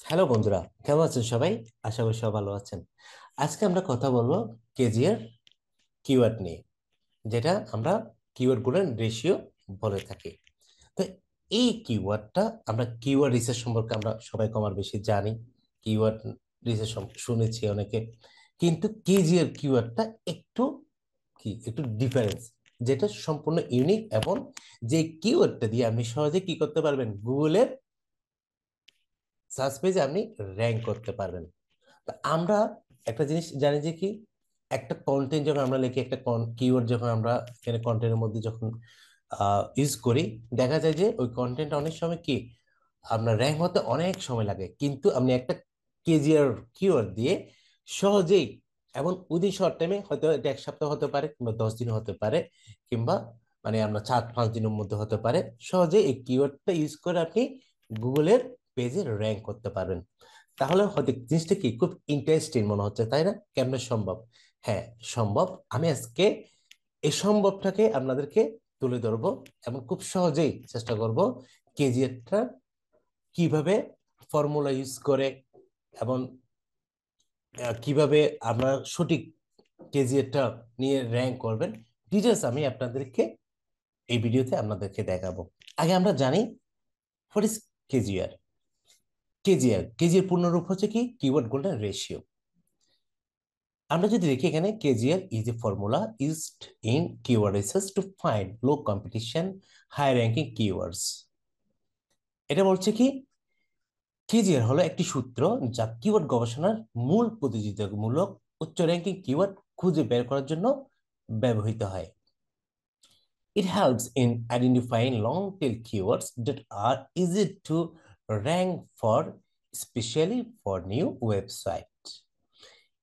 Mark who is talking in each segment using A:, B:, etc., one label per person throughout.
A: Hello বন্ধুরা, কেমন আছেন সবাই? আশা করি সবাই ভালো আছেন। আজকে আমরা কথা বলবো কেজিএর কিওয়ার্ড নিয়ে, যেটা আমরা কিওয়ার্ড গুলোর রেশিও বলে থাকি। তো এই কিওয়ার্ডটা আমরা কিওয়ার্ড রিসার্চ সম্পর্কে আমরা সবাই কমার বেশি জানি। কিওয়ার্ড রিসার্চ শুনেছি অনেকে, কিন্তু কেজিএর কিওয়ার্ডটা একটু একটু ডিফারেন্স, যেটা সম্পূর্ণ ইউনিক, এবং যে কিওয়ার্ডটা দিয়ে আপনি সহজে কি করতে পারবেন, গুগলের সার্চ পেজে আপনি র্যাঙ্ক করতে পারবেন। তা আমরা একটা জিনিস জানি যে কি, একটা কন্টেন্ট যখন আমরা লিখি, একটা কিওয়ার্ড যখন আমরা এখানে কন্টেন্টের মধ্যে যখন ইউজ করি, দেখা যায় যে ওই কন্টেন্ট অনেক সময় কি আপনার র্যাঙ্ক হতে অনেক সময় লাগে, কিন্তু আপনি একটা কেজিআর কিওয়ার্ড দিয়ে সহজেই এবং উইদিন শর্ট টাইমে, হয়তো এটা 1 সপ্তাহ হতে পারে, কিংবা 10 দিন হতে পারে, কিংবা মানে আমরা 4-5 দিনের মধ্যে হতে পারে, সহজে এই কিওয়ার্ডটা ইউজ করে আপনি গুগলের পেজে র্যাঙ্ক করতে পারবেন। তাহলে হয়তো জিনিসটা কি খুব ইন্টারেস্টিং মনে হচ্ছে, তাই না? কেমনে সম্ভব? হ্যাঁ, সম্ভব। আমি আজকে এই সম্ভবটাকে আপনাদেরকে তুলে ধরবো, এবং খুব সহজেই চেষ্টা করব কেজিএফটা কিভাবে ফর্মুলা ইউজ করে, এবং কিভাবে আপনার সঠিক কেজিএফটা নিয়ে র্যাঙ্ক করবেন, ডিটেলস আমি আপনাদেরকে এই ভিডিওতে আপনাদেরকে দেখাবো। আগে আমরা জানি হোয়াট ইজ কেজিআর। কেজিআর পূর্ণরূপ হচ্ছে কি, কিওয়ার্ড গোল্ডেন রেশিও। আমরা যদি দেখি এখানে, KGR is a formula used in keyword research to find low competition high ranking keywords. এটা বলছে কি, কেজিআর হলো একটি সূত্র যা কিওয়ার্ড গবেষণার মূল প্রতিযোগিতামূলক উচ্চ র্যাঙ্কিং কিওয়ার্ড খুঁজে বের করার জন্য ব্যবহৃত হয়। It helps in identifying long tail keywords that are easy to rank for, especially for new websites.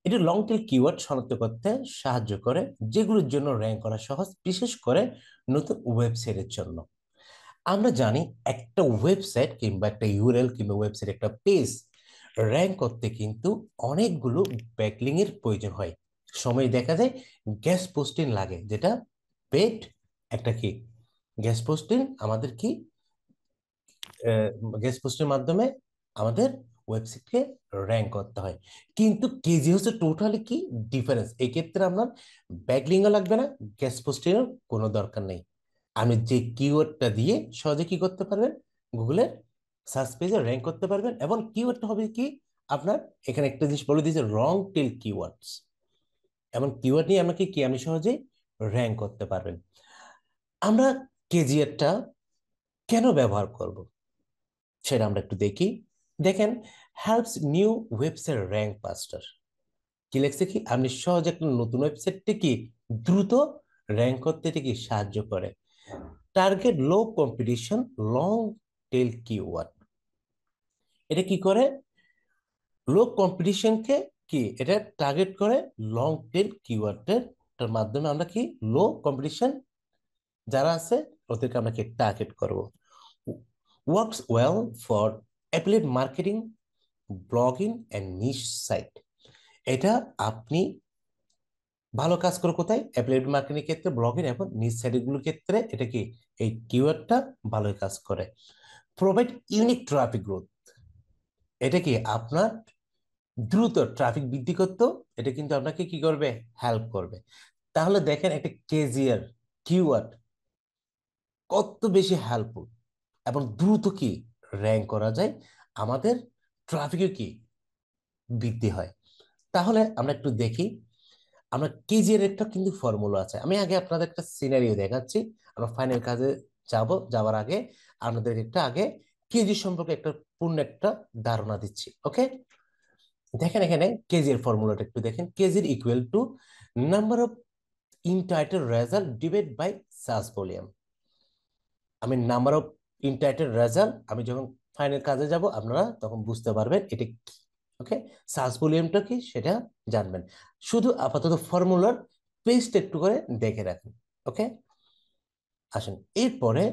A: এটি লং টেল কিওয়ার্ড শনাক্ত করতে সাহায্য করে, যেগুলোর জন্য র্যাঙ্ক করা সহজ, বিশেষ করে নতুন ওয়েবসাইটের জন্য। আমরা জানি একটা ওয়েবসাইট কিংবা একটা ইউআরএল কিংবা ওয়েবসাইট একটা পেজ র্যাঙ্ক করতে কিন্তু অনেকগুলো ব্যাকলিং এর প্রয়োজন হয়। সময় দেখা যায় গ্যাস পোস্টিং লাগে, যেটা পেড একটা কি গ্যাস পোস্টিং আমাদের কি গ্যাস পোস্টের মাধ্যমে আমাদের ওয়েবসাইটকে র্যাঙ্ক করতে হয়। কিন্তু কেজি হচ্ছে টোটালি কি ডিফারেন্স। এই ক্ষেত্রে আপনার ব্যাকলিংও লাগবে না, গ্যাস পোস্টিংয়ের কোনো দরকার নেই। আপনি যে কিওয়ার্ডটা দিয়ে সহজে কি করতে পারবেন, গুগলের সার্চ পেজে র্যাঙ্ক করতে পারবেন। এবং কিওয়ার্ডটা হবে কি আপনার, এখানে একটা জিনিস বলে দিয়েছে, রং টেল কিওয়ার্ডস। এমন কিওয়ার্ড নিয়ে আমাকে কি আপনি সহজেই র্যাঙ্ক করতে পারবেন। আমরা কেজিএরটা কেন ব্যবহার করব সেটা আমরা একটু দেখি। দেখেন, হেল্পস নিউ ওয়েবসাইট র্যাঙ্ক ফাস্টার। কি লেখছে কি, আপনি সহজে একটা নতুন ওয়েবসাইটটি কি দ্রুত র্যাঙ্ক করতে এটি কি সাহায্য করে। টার্গেট লো কম্পিটিশন লং টেল কিওয়ার্ড। এটা কি করে, লো কম্পিটিশনকে কি এটা টার্গেট করে, লং টেল কিওয়ার্ডের মাধ্যমে আমরা কি লো কম্পিটিশন যারা আছে ওদেরকে আমরা কি টার্গেট করব। Works well for affiliate marketing, blogging and niche site. এটা আপনি ভালো কাজ করে কোথায়, অ্যাফিলিয়েট মার্কেটিং ক্ষেত্রে, ব্লগিং এবং নিশ সাইটগুলোর ক্ষেত্রে এটা কি এই কিওয়ার্ডটা ভালোই কাজ করে। Provide unique traffic growth. এটা কি আপনার দ্রুত ট্রাফিক বৃদ্ধি করতেও এটা কিন্তু আপনাকে কি করবে, হেল্প করবে। তাহলে দেখেন একটা কেজিআর কিওয়ার্ড কত বেশি হেল্পফুল, এবং দ্রুত কি র্যাঙ্ক করা যায়, আমাদের ট্রাফিকও কি বৃদ্ধি হয়। তাহলে আমরা একটু দেখি, আমরা কেজিএর একটা কিন্তু ফর্মুলা আছে। আমি আগে আপনাদের একটা সিনারিও দেখাচ্ছি, আমরা ফাইনাল কাজে যাওয়ার আগে আপনাদের একটা আগে কেজি সম্পর্কে একটা পূর্ণ একটা ধারণা দিচ্ছি। ওকে, দেখেন এখানে কেজিএর ফর্মুলাটা একটু দেখেন। KGR equal to number of intitle result divide by search volume. আমি নাম্বার অফ ইনটাইটেল রেজাল্ট, আমি যখন ফাইনাল কাজে যাব আপনারা তখন বুঝতে পারবেন এটা কি। ওকে, সার্চ ভলিউমটা কি সেটা জানবেন। শুধু আপাতত ফর্মুলার পেস্ট একটু করে দেখে রাখেন। ওকে, আসেন এরপরে,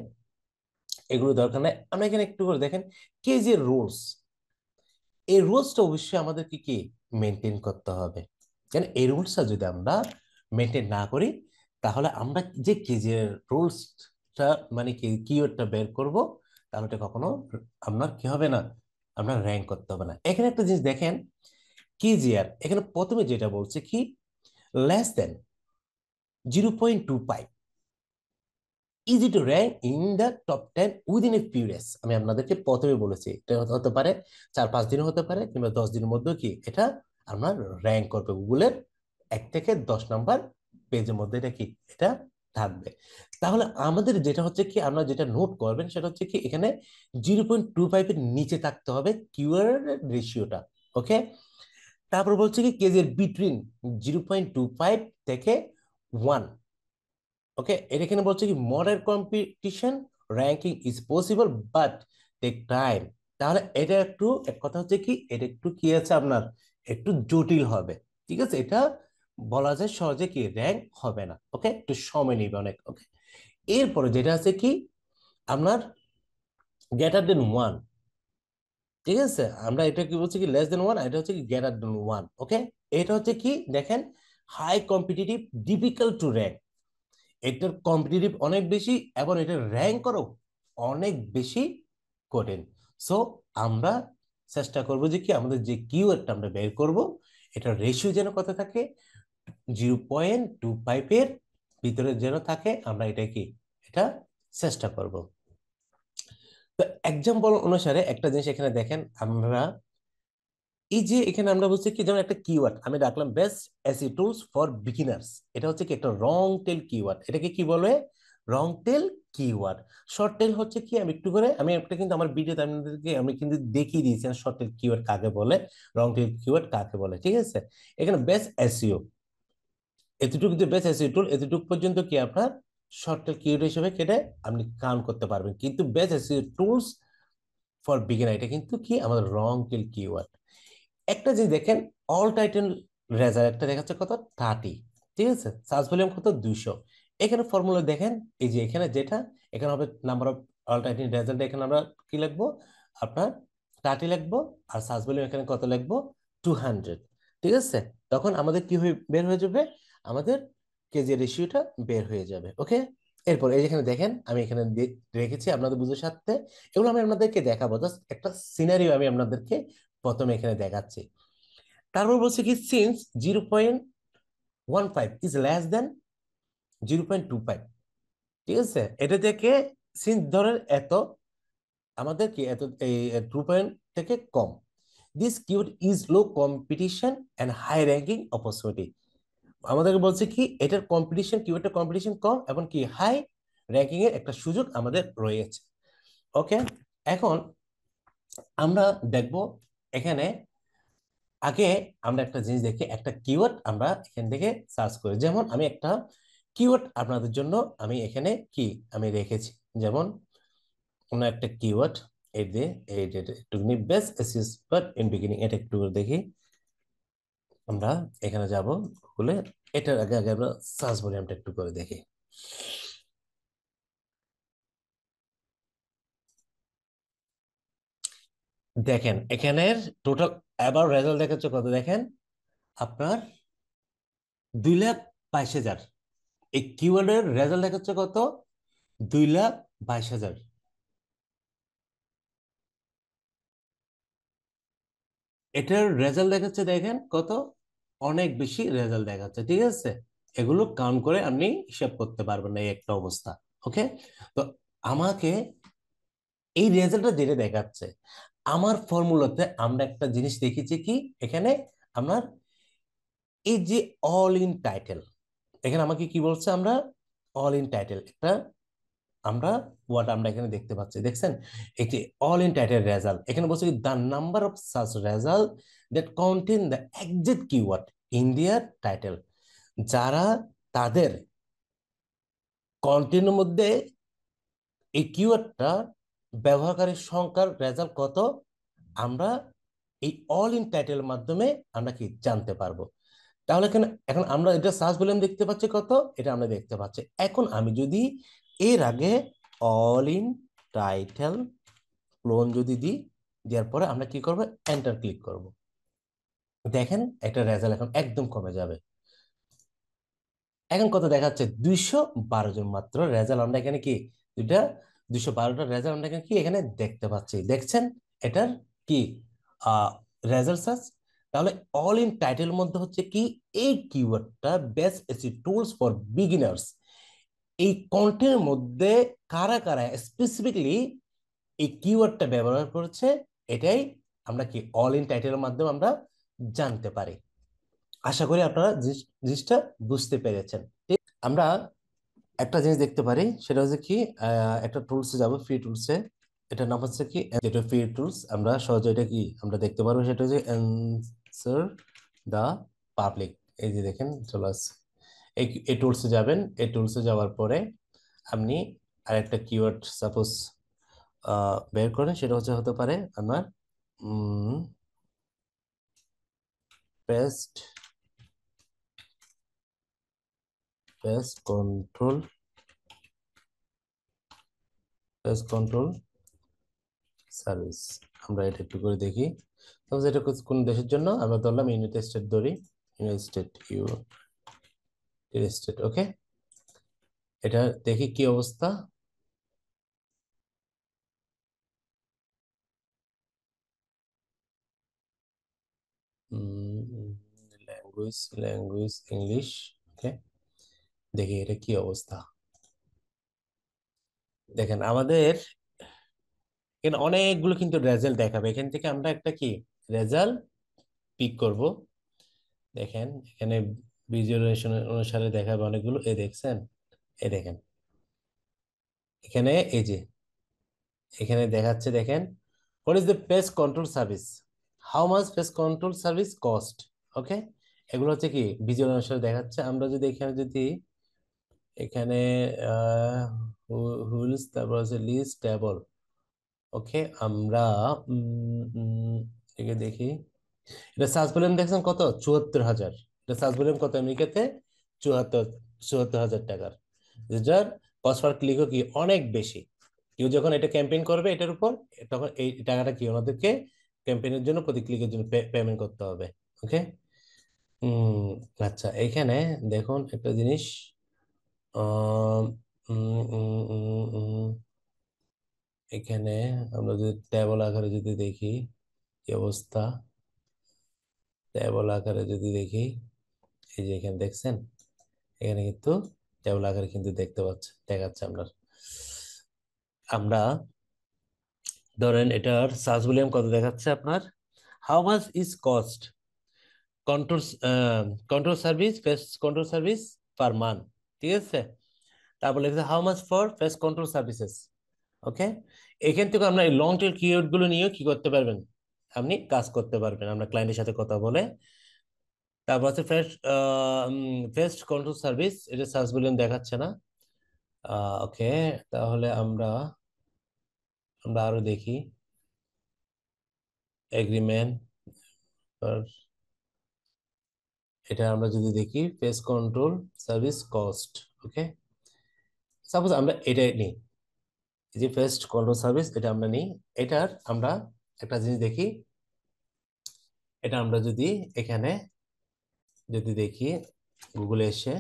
A: এগুলো দরকার নাই, আমরা এখানে একটু করে দেখেন কেজি রুলস। এই রুলসটা অবশ্যই আমাদেরকে কি মেনটেন করতে হবে। কারণ এই রুলসটা যদি আমরা মেনটেন না করি, তাহলে আমরা যে কেজি রুলসটা মানে কি কিওয়ার্ডটা বের করব, তাহলে এটা কখনো আপনার কি হবে না, আমরা র্যাঙ্ক করতে হবে না। এখানে একটা জিনিস দেখেন, কেজিআর এখানে প্রথমে যেটা বলছে কি, less than 0.25 easy to rank in the top 10 within a few days. আমি আপনাদেরকে প্রথমে বলেছি এটা হতে পারে 4-5 দিনও হতে পারে, কিংবা 10 দিনের মধ্যেও কি এটা আমরা র্যাঙ্ক করবে গুগলের 1 থেকে 10 নাম্বার পেজের মধ্যে এটা কি এটা থাকবে। তাহলে আমাদের যেটা হচ্ছে কি, আমরা যেটা নোট করবেন সেটা হচ্ছে কি, এখানে 0.25 এর নিচে থাকতে হবে কিওয়ার্ড রেশিওটা। ওকে, তারপর বলছে কি কেজের বিটুইন 0.25 থেকে 1। ওকে, এটা এখানে বলছে কি moderate competition ranking is possible but take time. তাহলে এটা একটু, এক কথা হচ্ছে কি, এটা একটু কি আছে আপনার, একটু জটিল হবে। ঠিক আছে, এটা বলা যায় সহজে কি র্যাঙ্ক হবে না। ওকে, একটু সময় নিবে অনেক। ওকে, এরপরে যেটা আছে কি আপনার গ্রেটার দেন 1। ঠিক আছে, আমরা এটা কি বলছি কি লেস দেন 1, এটা হচ্ছে কি গ্রেটার দেন 1। ওকে, এটা হচ্ছে কি দেখেন, high competitive, difficult to rank. এটার কম্পিটিটিভ অনেক বেশি এবং এটার র্যাঙ্ক করো অনেক বেশি কঠিন। সো আমরা চেষ্টা করব যে কি আমাদের যে কিওয়ার্ডটা আমরা বের করব এটার রেশিও যেন কত থাকে, 0.25 এর ভিতরে যেন থাকে, আমরা এটা কি এটা চেষ্টা করব। তো এক্সাম্পল অনুসারে একটা জিনিস এখানে দেখেন, আমরা এই যে এখানে আমরা বলছি কি, যেমন একটা কিওয়ার্ড আমি রাখলাম best SE tools for beginners. এটা হচ্ছে কি একটা রং টেল কিওয়ার্ড। এটাকে কি বলে, রং টেল কিওয়ার্ড। শর্ট টেল হচ্ছে কি, আমি একটু করে আমি একটা কিন্তু আমার ভিডিওতে আপনাদেরকে আমি কিন্তু দেখিয়ে দিয়েছি শর্ট টেল কিওয়ার্ড কাকে বলে, রং টেল কিওয়ার্ড কাকে বলে। ঠিক আছে, এখানে বেস্ট এসইও, এতটুকু যে বেস্ট এসইও টুল, এতটুকু পর্যন্ত কি আপনার শর্ট টেল কিওয়ার্ড হিসেবে কেটে আপনি কাউন্ট করতে পারবেন। কিন্তু best SEO tools for beginner এটা কিন্তু কি আমাদের রং টেল কিওয়ার্ড। একটা যে দেখেন, অল টাইটেল রেজাল্ট একটা দেখাচ্ছে কত 30। ঠিক আছে, সার্চ ভলিউম কত 200। এখানে ফর্মুলা দেখেন, এই যে এখানে যেটা এখানে হবে number of all title result, এখানে আমরা কি লিখবো আপনার 30 লিখবো, আর সার্চ ভলিউম এখানে কত লিখবো 200। ঠিক আছে, তখন আমাদের কি হয়ে বের হয়ে যাবে, আমাদের কেজি রেশিওটা বের হয়ে যাবে। ওকে, এরপর এই যেখানে দেখেন আমি এখানে রেখেছি আপনাদের বুঝে সাথে, এগুলো আমি আপনাদেরকে দেখাবো। জাস্ট একটা সিনারিও আমি আপনাদেরকে প্রথমে এখানে দেখাচ্ছি। তারপর বলছে কি সিন্স 0.15 ইজ লেস দেন 0.25। ঠিক আছে, এটা থেকে সিন্স ধরেন এত, আমাদের কি এত এই 2 থেকে কম, this keyword is low competition and high ranking opportunity. আমাদেরকে বলছে কি এটার কম্পিটিশন, কিউডের কম্পিটিশন কম এবং কি হাই র্যাঙ্কিং এর একটা সুযোগ আমাদের রয়েছে। ওকে, এখন আমরা দেখব এখানে, আগে আমরা একটা জিনিস দেখি, একটা কিওয়ার্ড আমরা এখান থেকে সার্চ করি। যেমন আমি একটা কিওয়ার্ড আপনাদের জন্য আমি এখানে কি আমি রেখেছি, যেমন কোনো একটা কিওয়ার্ড এই যে এই যে একটু best SEO but in beginning, এটা একটু করে দেখি। আমরা এখানে যাব গুগলে, এটার আগে আগে আমরা সার্চ ভলিউমটা একটু করে দেখি। দেখেন এখানের টোটাল এবার রেজাল্ট দেখাচ্ছে কত, দেখেন আপনার 2,22,000। এই কিওয়ার্ডের রেজাল্ট দেখাচ্ছে কত, 2,22,000। এটার রেজাল্ট দেখাচ্ছে দেখেন কত, অনেক বেশি রেজাল্ট দেখাচ্ছে। ঠিক আছে, এগুলো কাউন্ট করে আপনি হিসাব করতে পারবেন না, এই একটা অবস্থা। ওকে, তো আমাকে এই রেজাল্টটা যেটা দেখাচ্ছে, আমার ফর্মুলাতে আমরা একটা জিনিস দেখেছি কি, এখানে আপনার এই যে অল ইন টাইটেল, এখানে আমাকে কি বলছে, আমরা অল ইন টাইটেল একটা আমরা ওয়ার্ড আমরা এখানে দেখতে পাচ্ছি, দেখছেন একটি অল ইন টাইটেল রেজাল্ট। এখানে বলছে কি the number of such result that contain the exact keyword in their title. যারা তাদের কন্টেন্টের মধ্যে এই কিওয়ার্ডটা ব্যবহারকারীর সংখ্যার রেজাল্ট কত, আমরা এই অল ইন টাইটেলের মাধ্যমে আমরা কি জানতে পারবো। তাহলে এখানে এখন আমরা এটা সার্চ ভলিউম দেখতে পাচ্ছি কত, এটা আমরা দেখতে পাচ্ছি। এখন আমি যদি এর আগে অল ইন টাইটেল ক্লোন যদি দিই, দেওয়ার পরে আমরা কি করব, এন্টার ক্লিক করব, দেখেন একটা রেজাল্ট এখন একদম কমে যাবে। এখন কত দেখাচ্ছে, 212 জন মাত্র রেজাল্ট আমরা এখানে কি দুইটা 212টা রেজাল্ট আমরা এখানে কি এখানে দেখতে পাচ্ছি, দেখছেন এটার কি রেজাল্ট সার্চ। তাহলে অল ইন টাইটেল মধ্যে হচ্ছে কি এই কিওয়ার্ডটা best AC tools for beginners, এই কন্টেন্টের মধ্যে কারা কারা স্পেসিফিকলি এই কিওয়ার্ডটা ব্যবহার করেছে, এটাই আমরা কি অল ইন টাইটেলের মাধ্যমে আমরা জানতে পারি। আশা করি আপনারা জিনিসটা বুঝতে পেরেছেন। ঠিক, আমরা একটা জিনিস দেখতে পারি, সেটা হচ্ছে কি একটা টুলসে যাব, ফ্রি টুলসে। এটার নাম হচ্ছে কি, যেটা ফ্রি টুলস, আমরা সহজে এটা কি আমরা দেখতে পারবো, সেটা হচ্ছে অ্যান্সার দা পাবলিক। এই যে দেখেন চলে আসছে। এই টুলসে যাবেন, এই টুলসে যাওয়ার পরে আপনি আরেকটা কিওয়ার্ড সাপোজ বের করেন, সেটা হচ্ছে হতে পারে আমার pest pest control pest control service. আমরা এটা একটু করে দেখি। সাপোজ এটা কোন দেশের জন্য, আমরা ধরলাম ইউনাইটেড স্টেট ধরি, ইউনাইটেড স্টেট, ওকে। এটা দেখি কি অবস্থা। ল্যাঙ্গুয়েজ ইংলিশ, ওকে। দেখি এটা কি অবস্থা। দেখেন আমাদের এখানে অনেকগুলো কিন্তু রেজাল্ট দেখাবে, এখান থেকে আমরা একটা কি রেজাল্ট পিক করব। দেখেন এখানে ভিজুয়ালাইজেশন অনুসারে দেখাবে অনেকগুলো, এই দেখছেন, এই দেখেন এখানে, এই যে এখানে দেখাচ্ছে, দেখেন what is the pest control service, how much pest control service cost, okay. এগুলো হচ্ছে কি ভিজুয়াল অনুসারে দেখাচ্ছে। আমরা যদি এখানে যদি এখানে হুইলস, তারপর হচ্ছে লিস্ট টেবল, ওকে। আমরা একে দেখি, এটা সার্চ ভলিউম দেখছেন কত, ৭৪,০০০। এটা সার্চ ভলিউম কত আমেরিকাতে, ৭৪,০০০ টাকার, যেটার কস্ট পার ক্লিকও কি অনেক বেশি। কেউ যখন এটা ক্যাম্পেইন করবে এটার উপর, তখন এই টাকাটা কি ওনাদেরকে ক্যাম্পেইনের জন্য প্রতি ক্লিকের জন্য পেমেন্ট করতে হবে, ওকে। উম আচ্ছা, এখানে দেখুন একটা জিনিস, আম, উম, উম, উম, উম, এখানে আমরা যদি ট্যাবল আকারে যদি দেখি কি অবস্থা, ট্যাবল আকারে যদি দেখি, এই যে এখানে দেখছেন, এখানে কিন্তু ট্যাবল আকারে কিন্তু দেখতে পাচ্ছে, দেখাচ্ছে আপনার। আমরা ধরেন এটার সার্চ ভলিউম কত দেখাচ্ছে আপনার, how much is cost control control service, face control service per month, ঠিক আছে। তারপর লিখছে how much for face control services, okay. এখান থেকে আমরা এই লং টেল কিওয়ার্ড গুলো নিয়েও কি করতে পারবেন, আপনি কাজ করতে পারবেন, আমরা ক্লায়েন্টের সাথে কথা বলে। তারপর হচ্ছে ফেস্ট কন্ট্রোল সার্ভিস, এটা সার্চ ভলিউম দেখাচ্ছে না, ওকে। তাহলে আমরা আমরা আরো দেখি এগ্রিমেন্ট, এটা আমরা যদি দেখি ফেস কন্ট্রোল সার্ভিস কস্ট, ওকে। সাপোজ আমরা এটা নিই, এই যে ফেস্ট কন্ট্রোল সার্ভিস, এটা আমরা নিই। এটার আমরা একটা জিনিস দেখি, এটা আমরা যদি এখানে যদি দেখি গুগলে এসে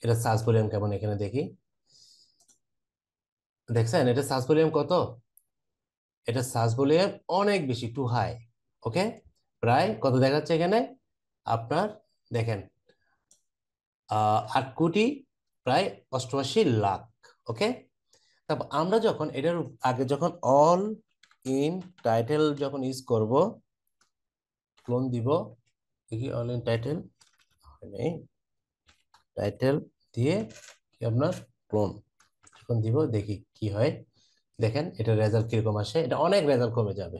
A: এটা সার্চ ভলিউম কেমন, এখানে দেখি, দেখছেন এটা সার্চ ভলিউম কত, এটা সার্চ ভলিউম অনেক বেশি, টু হাই, ওকে। প্রায় কত দেখাচ্ছে এখানে আপনার, দেখেন 8 কোটি, প্রায় 88 লাখ, ওকে। তারপর আমরা যখন এটার আগে যখন অল ইন টাইটেল যখন ইউজ করব, ক্লোন দিব, দেখি অল ইন টাইটেল, নেই টাইটেল দিয়ে কি আপনার ক্লোন যখন দিব, দেখি কি হয়। দেখেন এটা রেজাল্ট কিরকম আসে, এটা অনেক রেজাল্ট কমে যাবে।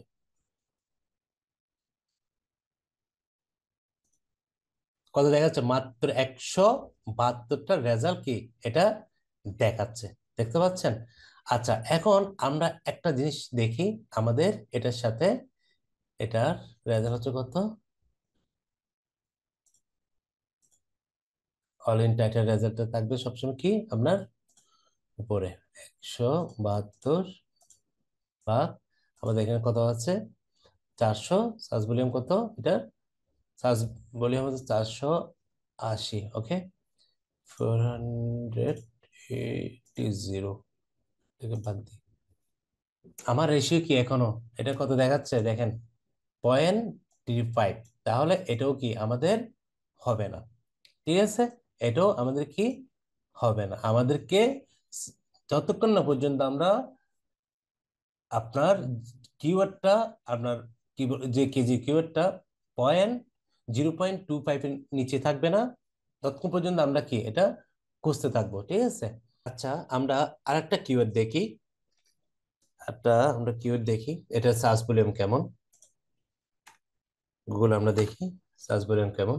A: কত দেখাচ্ছে, মাত্র 172টা রেজাল্ট কি এটা দেখাচ্ছে, দেখতে পাচ্ছেন। আচ্ছা, এখন আমরা একটা জিনিস দেখি আমাদের এটার সাথে, এটার রেজাল্ট হচ্ছে কত, অল ইন টাইটেল রেজাল্টটা থাকবে সবসময় কি আপনার উপরে 172 ভাগ, আমাদের এখানে কত আছে 400, সার্চ ভলিউম কত, এটা সার্চ ভলিউম হচ্ছে 480, ওকে। 480, থেকে বাদ দিই, আমার রেশিও কি এখনো, এটা কত দেখাচ্ছে দেখেন, 0.35। তাহলে এটাও কি আমাদের হবে না, ঠিক আছে? এটাও আমাদের কি হবে না, আমাদেরকে স- যতক্ষণ না পর্যন্ত আমরা আপনার কিওয়ার্ডটা, আপনার কি যে কেজি কিওয়ার্ডটা 0.25 এর নিচে থাকবে না, ততক্ষণ পর্যন্ত আমরা কি এটা খুঁজতে থাকবো, ঠিক আছে? আচ্ছা, আমরা আরেকটা কিওয়ার্ড দেখি। আমরা কিওয়ার্ড দেখি, এটা সার্চ ভলিউম কেমন। গুগল আমরা দেখি সার্চ ভলিউম কেমন।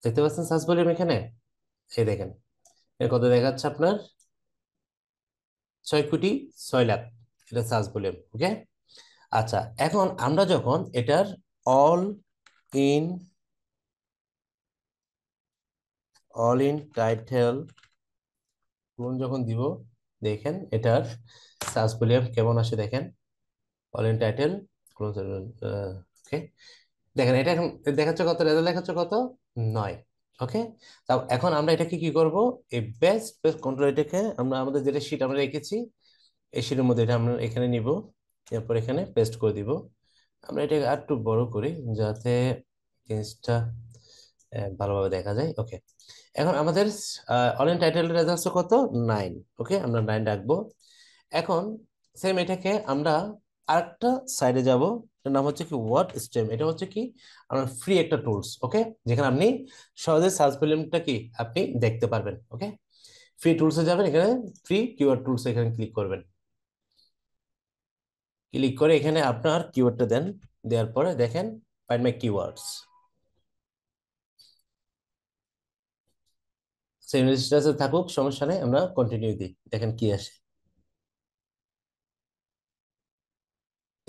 A: দেখতে পাচ্ছেন সার্চ ভলিউম এখানে, এই দেখেন, এর কত দেখাচ্ছে আপনার, 6,06,00,000। এটা সার্চ ভলিউম, ওকে। আচ্ছা, এখন আমরা যখন এটার অল ইন টাইটেল যখন দিব, দেখেন এটার সার্চ ভলিউম কেমন আসে দেখেন। অল ইন টাইটেল, ওকে, দেখেন এটা এখন দেখাচ্ছে কত, রেজাল্ট দেখাচ্ছে কত, 9। ওকে, তাও এখন আমরা এটাকে কি করব, এই বেস্ট বেস্ট কন্ট্রোল, এটাকে আমরা আমাদের যেটা শিট আমরা রেখেছি, এই শিটের মধ্যে এটা আমরা এখানে নিব, এরপর এখানে পেস্ট করে দিব। আমরা এটাকে আর একটু বড় করি যাতে জিনিসটা ভালোভাবে দেখা যায়। ওকে, এখন আমাদের অল ইন টাইটেল রেজাল্ট কত, 9। ওকে, আমরা 9 রাখবো। এখন সেম এটাকে আমরা আরেকটা সাইডে যাব, এটার নাম হচ্ছে কি ওয়ার্ড স্টেম। এটা হচ্ছে কি আমরা ফ্রি একটা টুলস, ওকে, যেখানে আপনি সহজে সার্চ ভলিউমটা কি আপনি দেখতে পারবেন। ওকে, ফ্রি টুলসে যাবেন, এখানে ফ্রি কিওয়ার্ড টুলস এখানে ক্লিক করবেন। ক্লিক করে এখানে আপনার কিওয়ার্ডটা দেন, দেওয়ার পরে দেখেন ফাইন্ড মাই কিওয়ার্ডস, সেম রেজিস্টারে থাকুক সমস্যা নেই, আমরা কন্টিনিউ দিই, দেখেন কি আসে।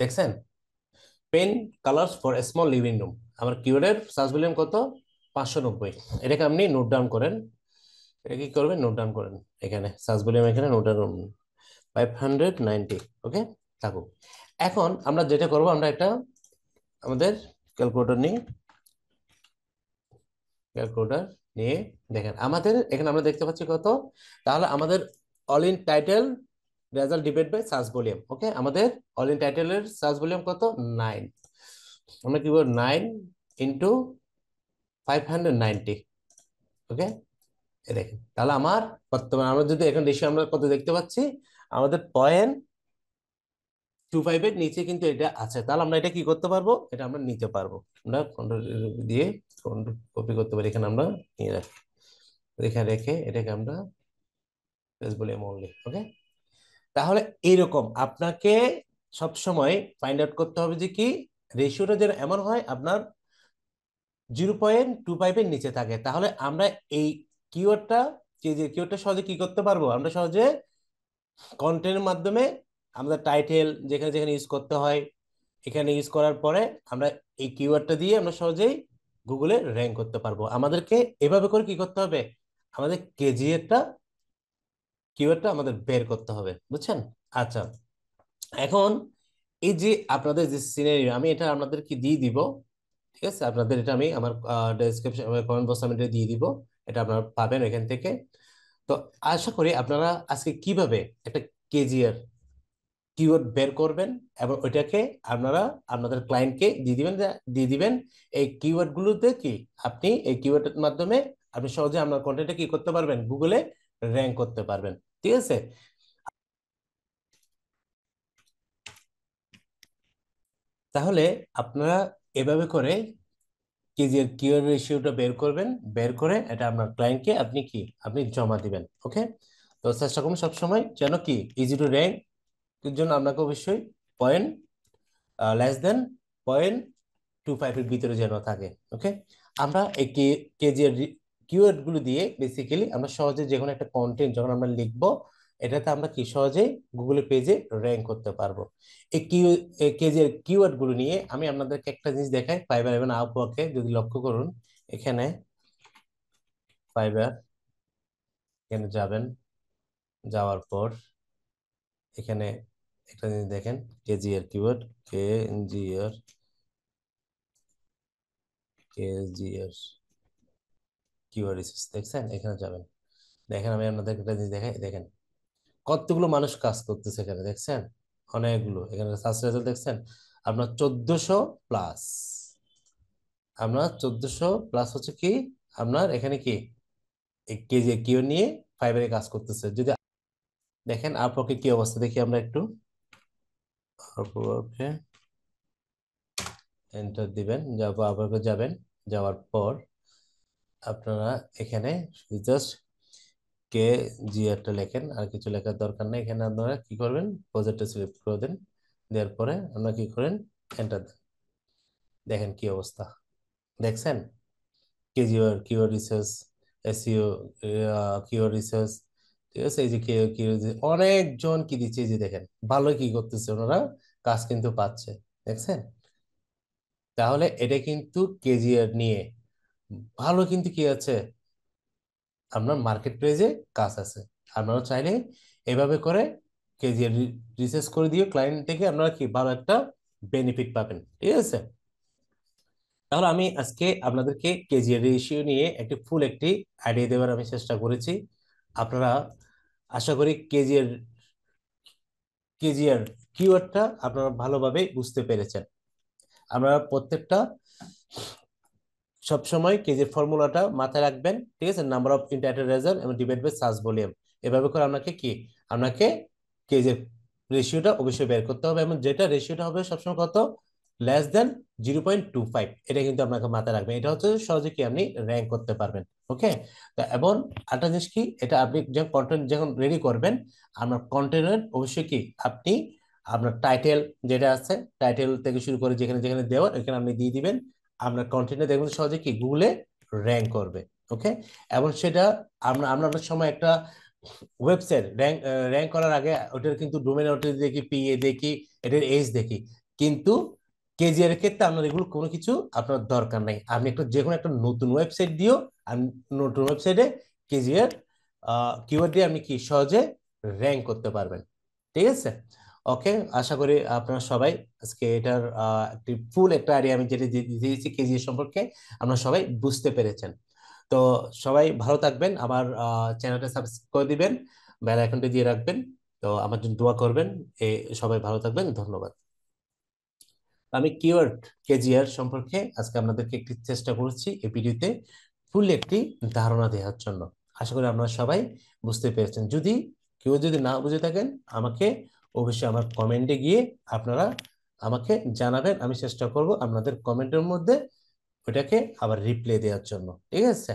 A: দেখছেন, paint colours for small living room, আমার কিওয়ার্ডের সার্চ ভলিউম কত, 590। এটাকে আপনি নোট ডাউন করেন, এটা কি করবেন, নোট ডাউন করেন, এখানে সার্চ ভলিউম এখানে নোট ডাউন, 590। ওকে, থাকুক। এখন আমরা যেটা করব, আমরা একটা আমাদের ক্যালকুলেটর নিই, ক্যালকুলেটর নিয়ে দেখেন আমাদের এখানে আমরা দেখতে পাচ্ছি কত, তাহলে আমাদের all in title result divide by search volume. Okay, আমাদের অল ইন টাইটেলের সার্চ ভলিউম কত, 9। আমরা কি বলবো, 9 ইন্টু 590। ওকে, এই দেখেন, তাহলে আমার বর্তমানে আমরা যদি এখন রেশিও আমরা কত দেখতে পাচ্ছি, আমাদের 0.25 এর নিচে কিন্তু এটা আছে, তাহলে আমরা এটা কি করতে পারবো, এটা আমরা নিতে পারবো। আমরা কন্ট্রোল দিয়ে কপি করতে পারি, এখানে আমরা নিয়ে রাখি, এখানে রেখে এটাকে আমরা প্রেস বলি অনলি। ওকে, তাহলে এইরকম আপনাকে সব সময় ফাইন্ড আউট করতে হবে যে কি রেশিওটা যেন এমন হয় আপনার 0.25 এর নিচে থাকে, তাহলে আমরা এই কিওয়ার্ডটা, যে কিওয়ার্ডটা সহজে কি করতে পারবো, আমরা সহজে কন্টেন্টের মাধ্যমে আমাদের টাইটেল যেখানে যেখানে ইউজ করতে হয়, এখানে ইউজ করার পরে আমরা এই কিওয়ার্ডটা দিয়ে আমরা সহজেই গুগলে র্যাঙ্ক করতে পারবো। আমাদেরকে এভাবে করে কি করতে হবে, আমাদের কেজি একটা কিওয়ার্ডটা আমাদের বের করতে হবে, বুঝছেন? আচ্ছা, এখন এই যে আপনাদের যে সিনারিও, আমি এটা আপনাদেরকে দিয়ে দিব, ঠিক আছে? আপনাদের এটা আমি আমার ডেসক্রিপশন, কমেন্ট বক্সে আমি এটা দিয়ে দিব, এটা আপনারা পাবেন এখান থেকে। তো আশা করি আপনারা আজকে কিভাবে একটা কেজিআর কিওয়ার্ড বের করবেন এবং ওইটাকে আপনারা আপনাদের ক্লায়েন্টকে দিয়ে দিবেন, দিয়ে দিবেন এই কিওয়ার্ড গুলোতে কি আপনি এই কিওয়ার্ডের মাধ্যমে আপনি সহজে আপনার কন্টেন্টটা কি করতে পারবেন, গুগলে র্যাঙ্ক করতে পারবেন, ঠিক আছে? তাহলে আপনারা এভাবে করে কেজির কিওয়ার্ড রেশিওটা বের করবেন, বের করে এটা আপনার ক্লায়েন্টকে আপনি কি আপনি জমা দিবেন। ওকে, তো চেষ্টা করুন সবসময় যেন কি ইজি টু র্যাঙ্ক এর জন্য আপনাকে অবশ্যই পয়েন্ট লেস দেন 0.25 এর ভিতরে যেন থাকে। ওকে, আমরা এই কেজিএর কিওয়ার্ড গুলো দিয়ে বেসিক্যালি আমরা সহজে যে কোনো একটা কন্টেন্ট যখন আমরা লিখবো, এটাতে আমরা কি সহজেই গুগল পেজে র্যাঙ্ক করতে পারবো। এই কেজিএর কিওয়ার্ড গুলো নিয়ে আমি আপনাদেরকে একটা জিনিস দেখাই, ফাইবার এবং আপওয়ার্কে যদি লক্ষ্য করুন, এখানে ফাইবার, এখানে যাবেন, যাওয়ার পর এখানে একটা জিনিস দেখেন, কেজিএর কিওয়ার্ড, কেজিএর কেজিএর কিওয়ার্ড রিসার্চ দেখছেন, এখানে যাবেন, দেখেন আমি আপনাদের একটা জিনিস দেখাই, দেখেন কতগুলো মানুষ কাজ করতেছে এখানে, দেখছেন অনেকগুলো। এখানে সার্চ রেজাল্ট দেখছেন আপনার 1400+। আপনার 1400+ হচ্ছে কি আপনার এখানে কি কেজি কিউ নিয়ে ফাইবারে কাজ করতেছে। যদি দেখেন আপওয়ার্কে কি অবস্থা দেখি আমরা একটু। আপওয়ার্কে এন্টার দিবেন, আপওয়ার্কে যাবেন, যাওয়ার পর আপনারা এখানে জাস্ট কে জিআরটা লেখেন, আর কিছু লেখার দরকার নেই। এখানে আপনারা কি করবেন, প্রজেক্টটা সিলেক্ট করে দেন, দেওয়ার পরে আপনারা কি করেন, এন্টার দেন। দেখেন কি অবস্থা, দেখছেন KGR keyword research, SEO keyword research, ঠিক আছে। এই যে অনেকজন কি দিচ্ছে, এই যে দেখেন ভালো কি করতেছে ওনারা, কাজ কিন্তু পাচ্ছে, দেখছেন। তাহলে এটা কিন্তু কেজিআর নিয়ে ভালো কিন্তু কি আছে, আপনার মার্কেট প্লেসে কাজ আছে। আপনারা চাইলে এভাবে করে কেজিআর রিসার্চ করে দিয়ে ক্লায়েন্ট থেকে আপনারা কি ভালো একটা বেনিফিট পাবেন, ঠিক আছে। তাহলে আমি আজকে আপনাদেরকে কেজিআর রেশিও নিয়ে একটি ফুল একটি আইডিয়া দেওয়ার আমি চেষ্টা করেছি। আপনারা আশা করি কেজিআর কেজিআর কিওয়ার্ডটা আপনারা ভালোভাবে বুঝতে পেরেছেন। আপনারা প্রত্যেকটা সবসময় কেজির ফর্মুলাটা মাথায় রাখবেন, ঠিক আছে। নাম্বার অফ ইন্টারনেট রেজাল্ট এবং ডিভাইড বাই সার্চ ভলিউম, এভাবে করে আপনাকে কেজির রেশিওটা অবশ্যই বের করতে হবে, এবং যেটা রেশিওটা হবে সবসময় কত, লেস দেন 0.25। এটা কিন্তু আপনাকে মাথায় রাখবেন। এটা হচ্ছে সহজে কি আপনি র্যাঙ্ক করতে পারবেন। ওকে। এবং আরেকটা জিনিস কি, এটা আপনি যখন কন্টেন্ট যখন রেডি করবেন, আপনার কন্টেন্টের অবশ্যই কি আপনি আপনার টাইটেল যেটা আছে, টাইটেল থেকে শুরু করে যেখানে যেখানে দেওয়ার এখানে আপনি দিয়ে দিবেন। আপনার কন্টেন্টে দেখবেন সহজে কি গুগলে র্যাঙ্ক করবে। ওকে। এবং সেটা আমরা আমরা অনেক সময় একটা ওয়েবসাইট র্যাঙ্ক র্যাঙ্ক করার আগে ওটার কিন্তু ডোমেন অথরিটি দেখি, পিএ দেখি, এটার এজ দেখি, কিন্তু কেজিআর এর ক্ষেত্রে আপনার এগুলো কোনো কিছু আপনার দরকার নাই। আপনি একটা যে কোনো একটা নতুন ওয়েবসাইট দিও, আর নতুন ওয়েবসাইটে কেজিআর কিওয়ার্ড দিয়ে আপনি কি সহজে র্যাঙ্ক করতে পারবেন, ঠিক আছে। ওকে। আশা করি আপনারা সবাই আজকে এটার একটি ফুল একটা আইডিয়া আমি যেটা দিয়েছি কেজিআর সম্পর্কে, আপনারা সবাই বুঝতে পেরেছেন। তো সবাই ভালো থাকবেন, আমার চ্যানেলটা সাবস্ক্রাইব করে দিবেন, বেল আইকনটা দিয়ে রাখবেন। তো আমার জন্য দোয়া করবেন। সবাই ভালো থাকবেন, ধন্যবাদ। আমি কিওয়ার্ড কেজিআর সম্পর্কে আজকে আপনাদেরকে একটি চেষ্টা করেছি এই ভিডিওতে ফুল একটি ধারণা দেওয়ার জন্য। আশা করি আপনারা সবাই বুঝতে পেরেছেন। যদি কেউ যদি না বুঝে থাকেন, আমাকে অবশ্যই আমার কমেন্টে গিয়ে আপনারা আমাকে জানাবেন। আমি চেষ্টা করব আপনাদের কমেন্টের মধ্যে ওটাকে আবার রিপ্লাই দেওয়ার জন্য, ঠিক আছে।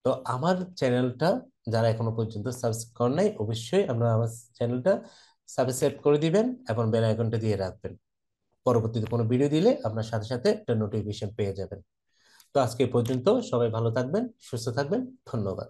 A: তো আমার চ্যানেলটা যারা এখনো পর্যন্ত সাবস্ক্রাইব করেন নাই, অবশ্যই আপনারা আমার চ্যানেলটা সাবস্ক্রাইব করে দিবেন এবং বেল আইকনটা দিয়ে রাখবেন। পরবর্তীতে কোনো ভিডিও দিলে আপনার সাথে সাথে একটা নোটিফিকেশন পেয়ে যাবেন। তো আজকে এই পর্যন্ত, সবাই ভালো থাকবেন, সুস্থ থাকবেন, ধন্যবাদ।